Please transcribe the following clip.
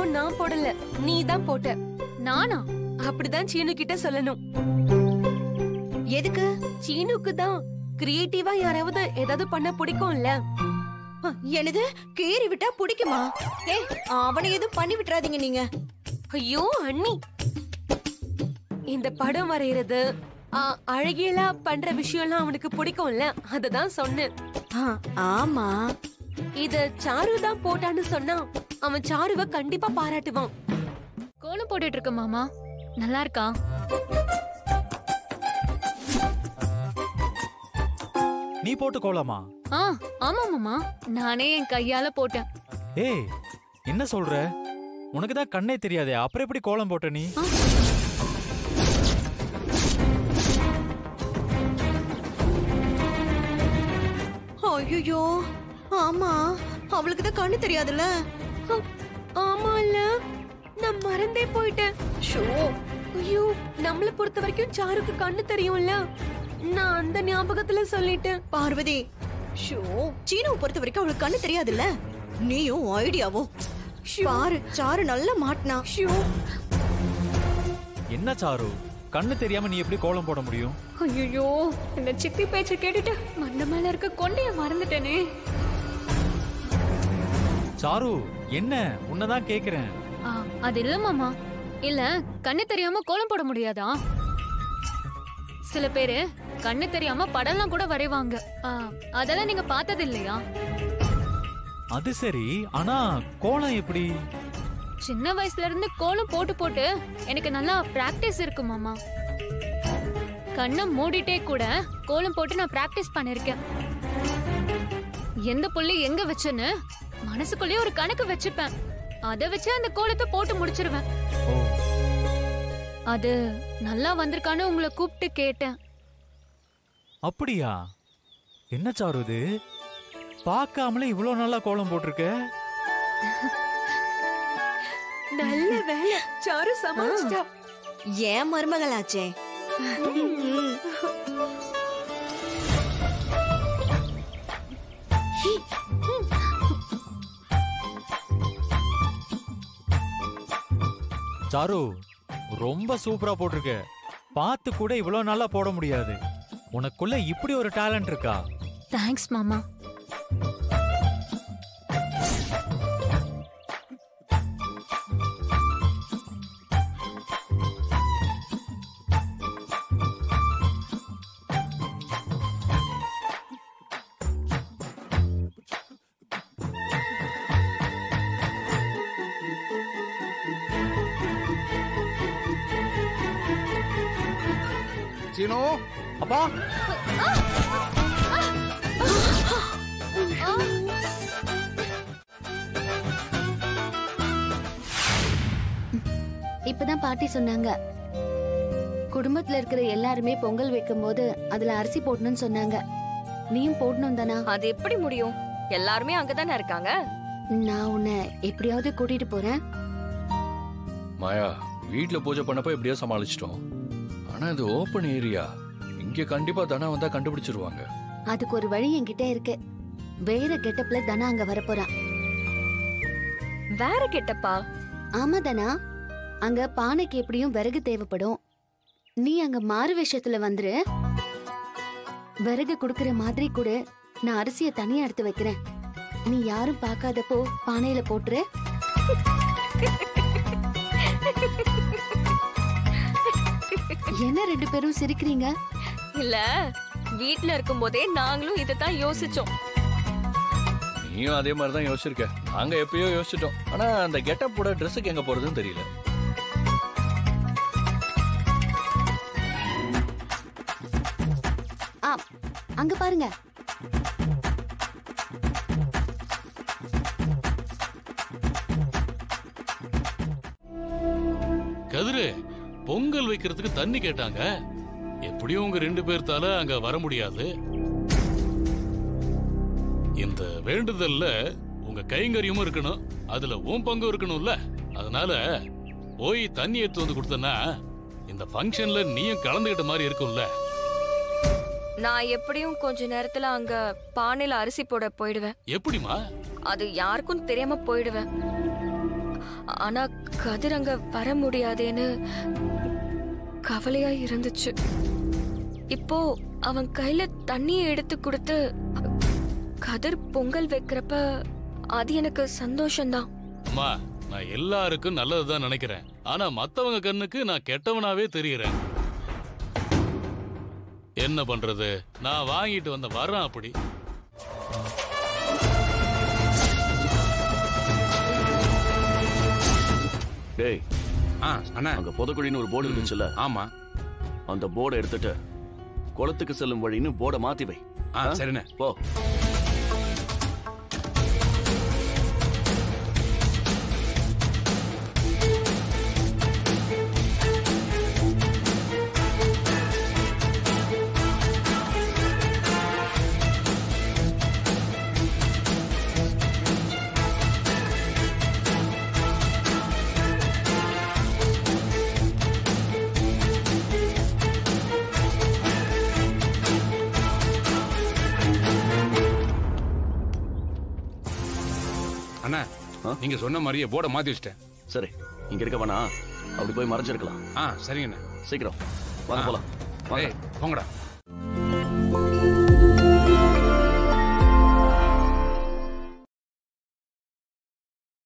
கோலம் நான் போடல, நீ தான் போட்ட. நானா? அப்படிதான் சீனு கிட்ட சொல்லணும். எதுக்கு? சீனுக்கு தான் கிரியேட்டிவா யாராவது ஏதாவது பண்ண பிடிக்கும்ல. என்னது கேரி விட்டா பிடிக்குமா? அவனை எதுவும் பண்ணி விட்டுறாதீங்க நீங்க. ஐயோ அண்ணி, இந்த படம் வரைகிறது அழகியலா பண்ற விஷயம்லாம் அவனுக்கு பிடிக்கும்ல, அததான் சொன்னேன். ஆமா, இத சாரு தான் போட்டான்னு சொன்னா அவன் சாருவ கண்டிப்பா பாராட்டுவான். கோலம் போட்டுட்டு இருக்க மாமா, நல்லா இருக்கா? நீ போட்டு கோலமா? ஆமா மாமா, நானே என் கையால போட்டேன். ஏய், என்ன சொல்ற? உனக்கு தான் கண்ணே தெரியாதே, அப்புறம் எப்படி கோலம் போட்ட நீ? ஐயோ, ஆமா, அவளுக்கு தான் கண்ணு தெரியாதுல்ல. ஆமால, நான் மறந்தே போயிட்டேன். ஐயோ, நம்மள பொறுத்த வரைக்கும் சாருக்கு கண்ணு தெரியும்ல, நான் அந்த ஞாபகத்துல சொல்லிட்டேன். பார்வதி, சீனுவை பொறுத்த வரைக்கும் அவளுக்கு கண்ணு தெரியாதுல்ல. நீயும் ஐடியாவும் பாரு, சாரு நல்லா மாட்டினா. என்ன சாரு, கண்ணு தெரியாம நீ எப்படி கோலம் போட முடியும்? ஐயோ, இந்த சித்தி பேச்ச கேட்டுட்டு மண்ட மேல இருக்க கொண்டைய மறந்துட்டேனே. சாரு, என்ன? உன்னதான் கேக்குறேன். அது இல்ல மாமா, இல்ல கண்ணு தெரியாம கோலம் போட முடியாதா? சில பேரு கண்ணு தெரியாம படம்லாம் கூட வரைவாங்க. அதெல்லாம் நீங்க பார்த்தது இல்லையா? அது சரி, ஆனா கோலம் எப்படி? சின்ன வயசுல இருந்து கோலம் போட்டு போட்டு எனக்கு நல்லா பிராக்டிஸ் இருக்கு மாமா. கண்ணை மூடிட்டே கூட கோலம் போட்டு நான் பிராக்டிஸ் பண்ணிருக்கேன். எந்த புள்ளி எங்க வச்சுன்னு மனசுக்குள்ளேயே ஒரு கணக்கு வச்சுப்பேன். அத வச்சு அந்த கோலத்தை போட்டு முடிச்சிருவேன். அது நல்லா வந்திருக்கான்னு உங்களை கூப்பிட்டு கேட்டேன். அப்படியா? என்ன சாரு இது, பார்க்காமலே இவ்வளவு நல்லா கோலம் போட்டிருக்க. நல்ல வேலை, சாரு சமாளிச்சிட்டா. ஏன் மருமகளாச்சே. சாரு, ரொம்ப சூப்பரா போட்டிருக்க. பார்த்து கூட இவ்வளவு நல்லா போட முடியாது. உனக்குள்ள இப்படி ஒரு டேலண்ட் இருக்கா? தேங்க்ஸ் மாமா. சீனு, அப்பா, இப்பதான் பாட்டி சொன்னாங்க, குடும்பத்துல இருக்கிற எல்லாருமே பொங்கல் வைக்கும் போது அதுல அரிசி போடணும்னு சொன்னாங்க. நீயும் போடணும் தானா? அது எப்படி முடியும்? எல்லாருமே அங்கதானே இருக்காங்க. நான் உன்னை எப்படியாவது கூட்டிட்டு போறேன். மாயா, வீட்டுல பூஜை பண்ணப்ப எப்படியோ சமாளிச்சிட்டோம். ஆனா இது ஓபன் ஏரியா, இங்க கண்டிப்பா தனா வந்தா கண்டுபிடிச்சிருவாங்க. அதுக்கு ஒரு வழி என்கிட்ட இருக்கு. வேற கெட்டப்ல தனா அங்க வரப்போறா. வேற கெட்டப்பா? ஆமா தனா, அங்க பானைக்கு எப்படியும் விறகு தேவைப்படும். நீ அங்க மாறு வேஷத்துல வந்துரு. விறகு குடுக்கற மாதிரி கூட நான் அரிசிய தனியா எடுத்து வைக்கிறேன். நீ யாரும் பார்க்காதப்போ பானையில போட்டுரு. என்ன ரெண்டு பேரும் சிரிக்கிறீங்க? இல்ல, வீட்டுல இருக்கும் போதே நாங்களும் இதைத்தான் யோசிச்சோம். நீயும் அதே மாதிரிதான் யோசிச்சிருக்க. நாங்க எப்பயோ யோசிச்சிட்டோம். ஆனா அந்த கெட்டப் போட ட்ரெஸ்ஸுக்கு எங்க போறதுன்னு தெரியல. அங்க பாருங்க. கதிரு, பொங்கல் வைக்கிறதுக்கு தண்ணி கேட்டாங்க. எப்படியும் உங்க 2 பேர்த்தால அங்க வர முடியாது. இந்த வேண்டுதல்ல உங்க கைங்கரியமும் இருக்கணும், அதுல உன் பங்கும் இருக்கணும்ல. அதனால போய் தண்ணி எடுத்து வந்து கொடுத்தனா இந்த ஃபங்க்ஷன்ல நீயும் கலந்துகிட்ட மாதிரி இருக்கும்ல. நான் எப்படியும் கொஞ்ச நேரத்துல அங்க பானையில அரிசி போட போயிடுவேன். எப்படிமா? அது யாருக்கும் தெரியாம போயிடுவேன். ஆனா கதிர் அங்க வர முடியாதேன்னு கவலையா இருந்துச்சு. இப்போ அவன் கையில தண்ணியை எடுத்து கொடுத்து கதிர் பொங்கல் வைக்கிறப்ப அது எனக்கு சந்தோஷம்தான். அம்மா, நான் எல்லாருக்கும் நல்லதுதான் நினைக்கிறேன். ஆனா மத்தவங்க கண்ணுக்கு நான் கெட்டவனாவே தெரியுறேன். என்ன பண்றது? நான் வாங்கிட்டு வந்த வரேன் அப்படி. டேய், அண்ணா, அங்க பொதக்குழின்னு ஒரு போர்டு இருந்துச்சுல்ல? ஆமா. அந்த போர்டை எடுத்துட்டு குளத்துக்கு செல்லும் வழின்னு போர்டை மாத்தி வை. சரிண்ணே. போ. அண்ணா, நீங்க சொன்ன மாதிரியே போர்டை மாத்தி வச்சிட்டேன். சரி, இங்க இருக்க வேணா, அப்படி போய் மறைஞ்சிருக்கலாம். சரிங்கண்ணா. சீக்கிரம் வாங்க போலாம். போங்கடா.